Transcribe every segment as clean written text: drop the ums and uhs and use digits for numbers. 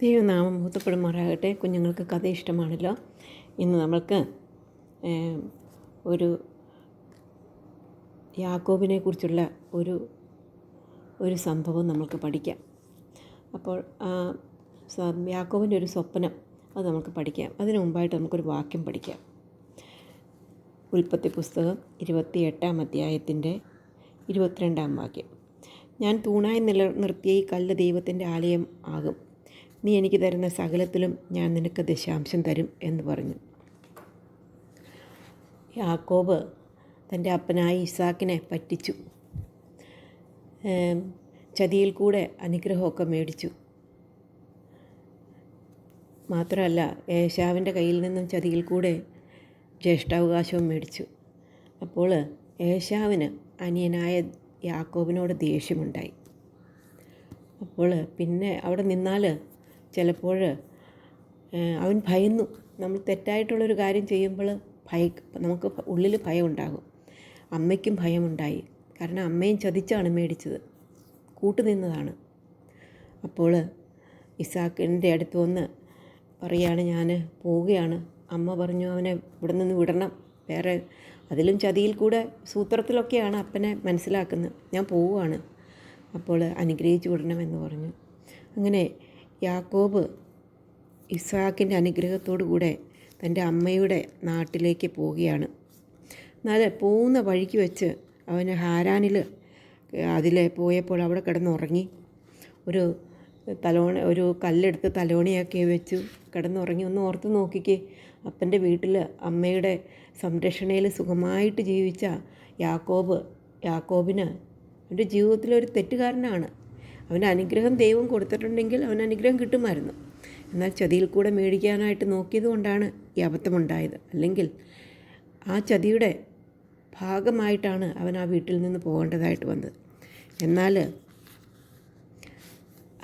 ദൈവനാമം മഹത്വപ്പെടുമാറാകട്ടെ. കുഞ്ഞുങ്ങൾക്ക് കഥ ഇഷ്ടമാണല്ലോ. ഇന്ന് നമ്മൾക്ക് ഒരു യാക്കോബിനെ കുറിച്ചുള്ള ഒരു സംഭവം നമുക്ക് പഠിക്കാം. അപ്പോൾ യാക്കോബിൻ്റെ ഒരു സ്വപ്നം അത് നമുക്ക് പഠിക്കാം. അതിനു മുമ്പായിട്ട് നമുക്കൊരു വാക്യം പഠിക്കാം. ഉൽപ്പത്തി പുസ്തകം 28-ാം അധ്യായത്തിൻ്റെ 22-ാം വാക്യം. ഞാൻ തൂണായി നിലനിർത്തിയ ഈ കല്ല് ദൈവത്തിൻ്റെ ആലയം ആകും. നീ എനിക്ക് തരുന്ന സകലത്തിലും ഞാൻ നിനക്ക് ദശാംശം തരും എന്ന് പറഞ്ഞു. യാക്കോബ് തൻ്റെ അപ്പനായ ഇസാക്കിനെ പറ്റിച്ചു. ചതിയിൽ കൂടെ അനുഗ്രഹമൊക്കെ മേടിച്ചു. മാത്രമല്ല, ഏശാവിൻ്റെ കയ്യിൽ നിന്നും ചതിയിൽ കൂടെ ജ്യേഷ്ഠാവകാശവും മേടിച്ചു. അപ്പോൾ ഏശാവിന് അനിയനായ യാക്കോബിനോട് ദേഷ്യമുണ്ടായി. അപ്പോൾ പിന്നെ അവിടെ നിന്നാൽ ചിലപ്പോൾ അവൻ ഭയന്നു. നമ്മൾ തെറ്റായിട്ടുള്ളൊരു കാര്യം ചെയ്യുമ്പോൾ നമുക്ക് ഉള്ളിൽ ഭയം ഉണ്ടാകും. അമ്മയ്ക്കും ഭയമുണ്ടായി. കാരണം അമ്മയും ചതിച്ചാണ് മേടിച്ചത്, കൂട്ടുനിന്നതാണ്. അപ്പോൾ ഇസാക്കിൻ്റെ അടുത്ത് വന്ന് പറയുകയാണ്, ഞാൻ പോവുകയാണ്. അമ്മ പറഞ്ഞു അവനെ ഇവിടെ നിന്ന് വിടണം. വേറെ അതിലും ചതിയിൽ കൂടെ സൂത്രത്തിലൊക്കെയാണ് അപ്പനെ മനസ്സിലാക്കുന്നത്. ഞാൻ പോവുകയാണ്, അപ്പോൾ അനുഗ്രഹിച്ചു വിടണമെന്ന് പറഞ്ഞു. അങ്ങനെ യാക്കോബ് ഇസാക്കിൻ്റെ അനുഗ്രഹത്തോടു കൂടെ തൻ്റെ അമ്മയുടെ നാട്ടിലേക്ക് പോവുകയാണ്. എന്നാൽ പോകുന്ന വഴിക്ക് വെച്ച് അവന് ഹാരാനിൽ പോയപ്പോൾ അവിടെ കിടന്നുറങ്ങി. ഒരു കല്ലെടുത്ത് തലോണിയാക്കി വെച്ചു കിടന്നുറങ്ങി. ഒന്ന് ഓർത്ത് നോക്കിക്കേ, അപ്പൻ്റെ വീട്ടിൽ അമ്മയുടെ സംരക്ഷണയിൽ സുഖമായിട്ട് ജീവിച്ച യാക്കോബിന് അവൻ്റെ ജീവിതത്തിലൊരു തെറ്റുകാരനാണ്. അവൻ്റെ അനുഗ്രഹം ദൈവം കൊടുത്തിട്ടുണ്ടെങ്കിൽ അവന് അനുഗ്രഹം കിട്ടുമായിരുന്നു. എന്നാൽ ചതിയിൽ കൂടെ മേടിക്കാനായിട്ട് നോക്കിയത് കൊണ്ടാണ് ഈ അബദ്ധമുണ്ടായത്. അല്ലെങ്കിൽ ആ ചതിയുടെ ഭാഗമായിട്ടാണ് അവൻ ആ വീട്ടിൽ നിന്ന് പോകേണ്ടതായിട്ട് വന്നത്. എന്നാൽ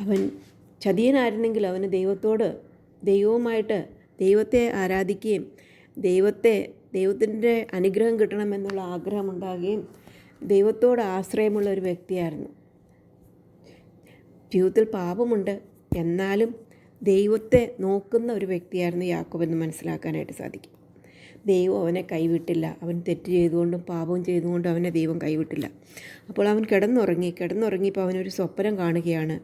അവൻ ചതിയനായിരുന്നെങ്കിൽ അവന് ദൈവവുമായിട്ട് ദൈവത്തെ ആരാധിക്കുകയും ദൈവത്തിൻ്റെ അനുഗ്രഹം കിട്ടണമെന്നുള്ള ആഗ്രഹമുണ്ടാകുകയും ദൈവത്തോട് ആശ്രയമുള്ള ഒരു വ്യക്തിയായിരുന്നു. ജീവിതത്തിൽ പാപമുണ്ട്, എന്നാലും ദൈവത്തെ നോക്കുന്ന ഒരു വ്യക്തിയായിരുന്നു യാക്കോബ് എന്ന് മനസ്സിലാക്കാനായിട്ട് സാധിക്കും. ദൈവം അവനെ കൈവിട്ടില്ല. അവൻ തെറ്റ് ചെയ്തുകൊണ്ടും പാപവും ചെയ്തുകൊണ്ടും അവനെ ദൈവം കൈവിട്ടില്ല. അപ്പോൾ അവൻ കിടന്നുറങ്ങിയപ്പോൾ അവനൊരു സ്വപ്നം കാണുകയാണ്.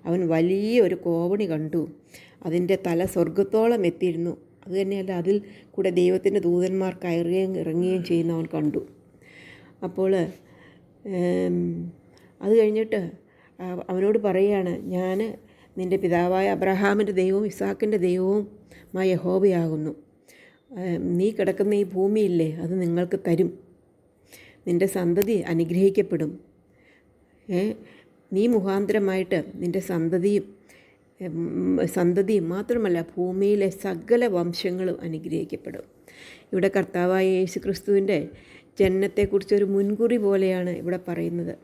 അവൻ വലിയൊരു കോവണി കണ്ടു. അതിൻ്റെ തല സ്വർഗത്തോളം എത്തിയിരുന്നു. അതുതന്നെയല്ല, അതിൽ കൂടെ ദൈവത്തിൻ്റെ ദൂതന്മാർ കയറുകയും ഇറങ്ങുകയും ചെയ്യുന്ന അവൻ കണ്ടു. അപ്പോൾ അത് കഴിഞ്ഞിട്ട് അവനോട് പറയുകയാണ്, ഞാൻ നിൻ്റെ പിതാവായ അബ്രഹാമിൻ്റെ ദൈവവും ഇസാക്കിൻ്റെ ദൈവവുമായ യഹോവയാകുന്നു. നീ കിടക്കുന്ന ഈ ഭൂമിയില്ലേ, അത് നിങ്ങൾക്ക് തരും. നിൻ്റെ സന്തതി അനുഗ്രഹിക്കപ്പെടും. നീ മുഖാന്തരമായിട്ട് നിൻ്റെ സന്തതിയും മാത്രമല്ല ഭൂമിയിലെ സകല വംശങ്ങളും അനുഗ്രഹിക്കപ്പെടും. ഇവിടെ കർത്താവായ യേശു ക്രിസ്തുവിൻ്റെ ജനനത്തെക്കുറിച്ചൊരു മുൻകുറി പോലെയാണ് ഇവിടെ പറയുന്നത്.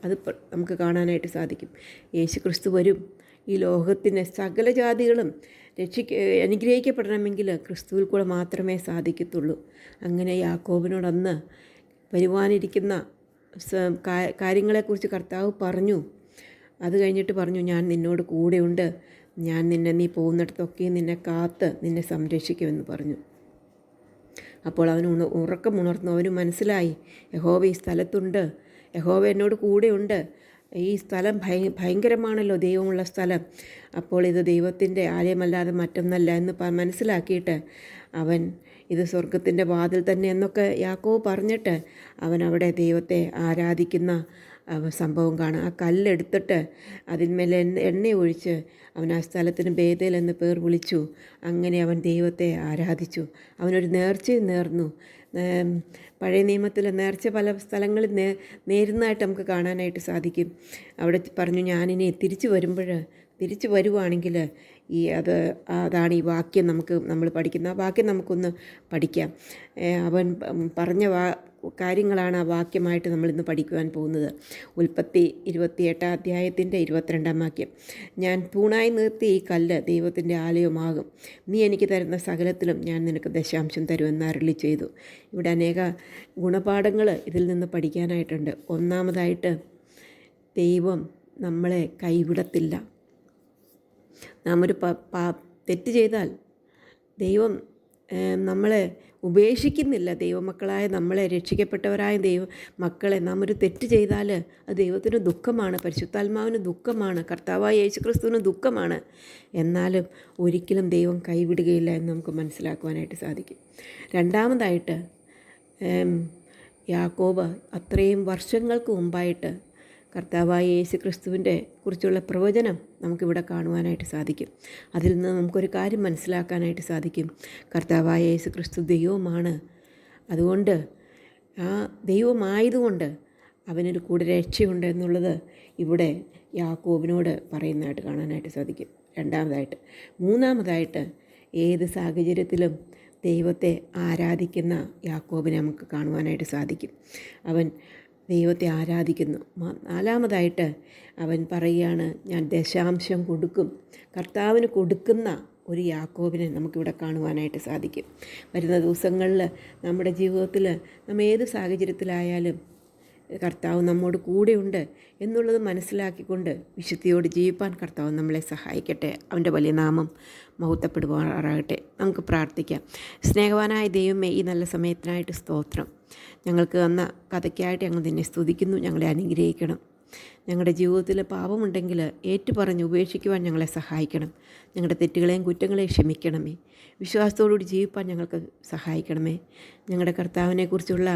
അത് നമുക്ക് കാണാനായിട്ട് സാധിക്കും. യേശു ക്രിസ്തു വരും. ഈ ലോകത്തിൻ്റെ സകല ജാതികളും അനുഗ്രഹിക്കപ്പെടണമെങ്കിൽ ക്രിസ്തുവിൽ കൂടെ മാത്രമേ സാധിക്കത്തുള്ളൂ. അങ്ങനെ യാക്കോബിനോടന്ന് വരുവാനിരിക്കുന്ന കാര്യങ്ങളെക്കുറിച്ച് കർത്താവ് പറഞ്ഞു. അത് കഴിഞ്ഞിട്ട് പറഞ്ഞു, ഞാൻ നിന്നോട് കൂടെയുണ്ട്. ഞാൻ നീ പോകുന്നിടത്തൊക്കെ നിന്നെ സംരക്ഷിക്കുമെന്ന് പറഞ്ഞു. അപ്പോൾ അവൻ ഉറക്കമുണർന്നു. അവന് മനസ്സിലായി, യഹോവ ഈ സ്ഥലത്തുണ്ട്, യഹോവ എന്നോട് കൂടെയുണ്ട്. ഈ സ്ഥലം ഭയങ്കരമാണല്ലോ, ദൈവമുള്ള സ്ഥലം. അപ്പോൾ ഇത് ദൈവത്തിൻ്റെ ആലയമല്ലാതെ മറ്റൊന്നല്ല എന്ന് മനസ്സിലാക്കിയിട്ട് അവൻ ഇത് സ്വർഗത്തിൻ്റെ വാതിൽ തന്നെ എന്നൊക്കെ യാക്കോബ് പറഞ്ഞിട്ട് അവൻ അവിടെ ദൈവത്തെ ആരാധിക്കുന്ന സംഭവം കാണാം. ആ കല്ലെടുത്തിട്ട് അതിന്മേൽ എണ്ണ ഒഴിച്ച് അവൻ ആ സ്ഥലത്തിന് ബേതേൽ എന്ന് പേർ വിളിച്ചു. അങ്ങനെ അവൻ ദൈവത്തെ ആരാധിച്ചു. അവനൊരു നേർച്ചയും നേർന്നു. പഴയ നിയമത്തിൽ നേർച്ച പല സ്ഥലങ്ങളിൽ നേരുന്നതായിട്ട് നമുക്ക് കാണാനായിട്ട് സാധിക്കും. അവിടെ പറഞ്ഞു, ഞാനിനി തിരിച്ചു വരുവാണെങ്കിൽ അതാണ് ഈ വാക്യം നമ്മൾ പഠിക്കുന്ന ആ വാക്യം നമുക്കൊന്ന് പഠിക്കാം. അവൻ പറഞ്ഞ കാര്യങ്ങളാണ് ആ വാക്യമായിട്ട് നമ്മളിന്ന് പഠിക്കുവാൻ പോകുന്നത്. ഉൽപ്പത്തി 28-ാം അധ്യായത്തിൻ്റെ 22-ാം വാക്യം. ഞാൻ തൂണായി നിർത്തി ഈ കല്ല് ദൈവത്തിൻ്റെ ആലയമാകും. നീ എനിക്ക് തരുന്ന സകലത്തിലും ഞാൻ നിനക്ക് ദശാംശം തരുമെന്ന് അരുളി ചെയ്തു. ഇവിടെ അനേക ഗുണപാഠങ്ങൾ ഇതിൽ നിന്ന് പഠിക്കാനായിട്ടുണ്ട്. ഒന്നാമതായിട്ട്, ദൈവം നമ്മളെ കൈവിടത്തില്ല. നാം ഒരു തെറ്റ് ചെയ്താൽ ദൈവം നമ്മളെ ഉപേക്ഷിക്കുന്നില്ല. ദൈവമക്കളായ നമ്മളെ, രക്ഷിക്കപ്പെട്ടവരായ മക്കളെ നാം ഒരു തെറ്റ് ചെയ്താൽ അത് ദൈവത്തിന് ദുഃഖമാണ്, പരിശുദ്ധാത്മാവിന് ദുഃഖമാണ്, കർത്താവായ യേശുക്രിസ്തുവിന് ദുഃഖമാണ്. എന്നാലും ഒരിക്കലും ദൈവം കൈവിടുകയില്ല എന്ന് നമുക്ക് മനസ്സിലാക്കുവാനായിട്ട് സാധിക്കും. രണ്ടാമതായിട്ട് യാക്കോബ് അത്രയും വർഷങ്ങൾക്ക് മുമ്പായിട്ട് കർത്താവായ യേശു ക്രിസ്തുവിൻ്റെ കുറിച്ചുള്ള പ്രവചനം നമുക്കിവിടെ കാണുവാനായിട്ട് സാധിക്കും. അതിൽ നിന്ന് നമുക്കൊരു കാര്യം മനസ്സിലാക്കാനായിട്ട് സാധിക്കും. കർത്താവായ യേശു ക്രിസ്തു ദൈവമാണ്. അതുകൊണ്ട് ആ ദൈവമായതുകൊണ്ട് അവനൊരു കൂടെ രക്ഷയുണ്ട് എന്നുള്ളത് ഇവിടെ യാക്കോബിനോട് പറയുന്നതായിട്ട് കാണാനായിട്ട് സാധിക്കും. രണ്ടാമതായിട്ട്. മൂന്നാമതായിട്ട്, ഏത് സാഹചര്യത്തിലും ദൈവത്തെ ആരാധിക്കുന്ന യാക്കോബിനെ നമുക്ക് കാണുവാനായിട്ട് സാധിക്കും. അവൻ ദൈവത്തെ ആരാധിക്കുന്നു. നാലാമതായിട്ട് അവൻ പറയുകയാണ്, ഞാൻ ദശാംശം കൊടുക്കും. കർത്താവിന് കൊടുക്കുന്ന ഒരു യാക്കോബിനെ നമുക്കിവിടെ കാണുവാനായിട്ട് സാധിക്കും. വരുന്ന ദിവസങ്ങളിൽ നമ്മുടെ ജീവിതത്തിൽ നമ്മൾ ഏത് സാഹചര്യത്തിലായാലും കർത്താവ് നമ്മോട് കൂടെയുണ്ട് എന്നുള്ളത് മനസ്സിലാക്കിക്കൊണ്ട് വിശുദ്ധിയോട് ജീവിപ്പാൻ കർത്താവ് നമ്മളെ സഹായിക്കട്ടെ. അവൻ്റെ വലിയ നാമം മഹത്വപ്പെടുവാറാകട്ടെ. നമുക്ക് പ്രാർത്ഥിക്കാം. സ്നേഹവാനായ ദൈവമേ, ഈ നല്ല സമയത്തിനായിട്ട് സ്തോത്രം. ഞങ്ങൾക്ക് തന്ന കഥയ്ക്കായിട്ട് ഞങ്ങൾ നിന്നെ സ്തുതിക്കുന്നു. ഞങ്ങളെ അനുഗ്രഹിക്കണം. ഞങ്ങളുടെ ജീവിതത്തിൽ പാപമുണ്ടെങ്കിൽ ഏറ്റുപറഞ്ഞ് ഉപേക്ഷിക്കുവാൻ ഞങ്ങളെ സഹായിക്കണം. ഞങ്ങളുടെ തെറ്റുകളെയും കുറ്റങ്ങളെയും ക്ഷമിക്കണമേ. വിശ്വാസത്തോടുകൂടി ജീവിപ്പാൻ ഞങ്ങൾക്ക് സഹായിക്കണമേ. ഞങ്ങളുടെ കർത്താവിനെക്കുറിച്ചുള്ള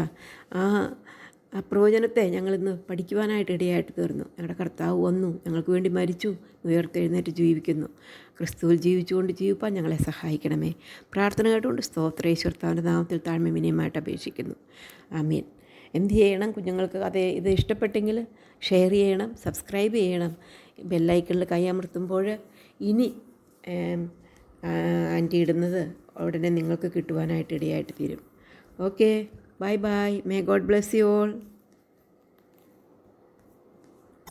ആ പ്രവചനത്തെ ഞങ്ങളിന്ന് പഠിക്കുവാനായിട്ട് ഇടയായിട്ട് തീർന്നു. ഞങ്ങളുടെ കർത്താവ് വന്നു, ഞങ്ങൾക്ക് വേണ്ടി മരിച്ചു, ഉയർത്തെഴുന്നേറ്റ് ജീവിക്കുന്നു. ക്രിസ്തുവിൽ ജീവിച്ചുകൊണ്ട് ജീവിപ്പാൻ ഞങ്ങളെ സഹായിക്കണമേ. പ്രാർത്ഥന കേട്ടുകൊണ്ട് സ്തോത്രേശ്വർത്താവിൻ്റെ നാമത്തിൽ താഴ്മ വിനയമായിട്ട് അപേക്ഷിക്കുന്നു. ആമീൻ. എന്ത് ചെയ്യണം? കുഞ്ഞുങ്ങൾക്ക് ഇത് ഇഷ്ടപ്പെട്ടെങ്കിൽ ഷെയർ ചെയ്യണം, സബ്സ്ക്രൈബ് ചെയ്യണം. ബെല്ലൈക്കണിൽ കൈയമർത്തുമ്പോൾ ഇനി ആൻറ്റി ഇടുന്നത് ഉടനെ നിങ്ങൾക്ക് കിട്ടുവാനായിട്ട് ഇടയായിട്ട് തീരും. Okay, bye bye. May God bless you all.